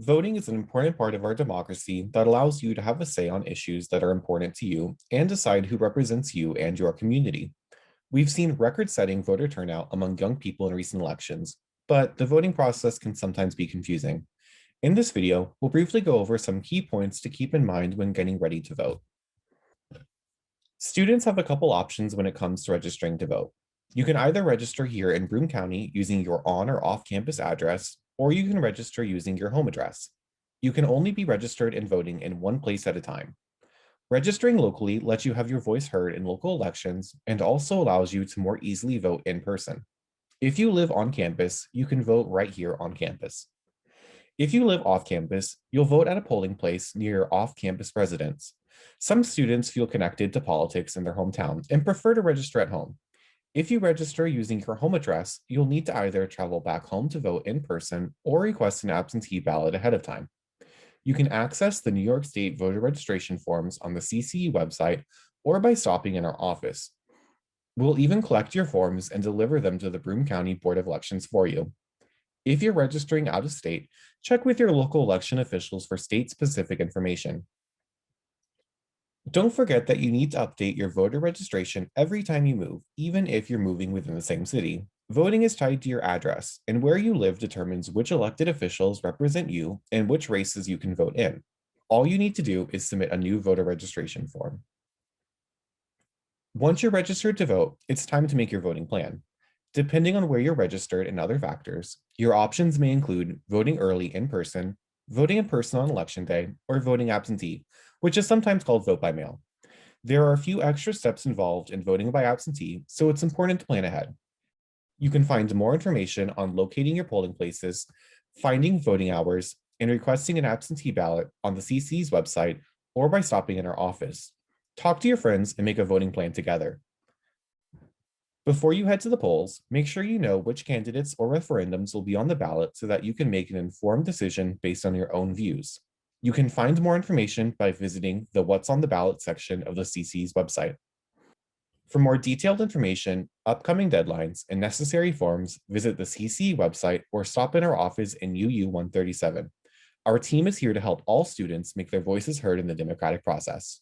Voting is an important part of our democracy that allows you to have a say on issues that are important to you and decide who represents you and your community. We've seen record-setting voter turnout among young people in recent elections, but the voting process can sometimes be confusing. In this video, we'll briefly go over some key points to keep in mind when getting ready to vote. Students have a couple options when it comes to registering to vote. You can either register here in Broome County using your on or off-campus address, or you can register using your home address. You can only be registered and voting in one place at a time. Registering locally lets you have your voice heard in local elections and also allows you to more easily vote in person. If you live on campus, you can vote right here on campus. If you live off campus, you'll vote at a polling place near your off-campus residence. Some students feel connected to politics in their hometown and prefer to register at home. If you register using your home address, you'll need to either travel back home to vote in person or request an absentee ballot ahead of time. You can access the New York State voter registration forms on the CCE website or by stopping in our office. We'll even collect your forms and deliver them to the Broome County Board of Elections for you. If you're registering out of state, check with your local election officials for state-specific information. Don't forget that you need to update your voter registration every time you move, even if you're moving within the same city. Voting is tied to your address, and where you live determines which elected officials represent you and which races you can vote in. All you need to do is submit a new voter registration form. Once you're registered to vote, it's time to make your voting plan. Depending on where you're registered and other factors, your options may include voting early in person on election day, or voting absentee, which is sometimes called vote by mail. There are a few extra steps involved in voting by absentee, so it's important to plan ahead. You can find more information on locating your polling places, finding voting hours, and requesting an absentee ballot on the CC's website or by stopping in our office. Talk to your friends and make a voting plan together. Before you head to the polls, make sure you know which candidates or referendums will be on the ballot so that you can make an informed decision based on your own views. You can find more information by visiting the What's on the Ballot section of the CC's website. For more detailed information, upcoming deadlines, and necessary forms, visit the CCE website or stop in our office in UU 137. Our team is here to help all students make their voices heard in the democratic process.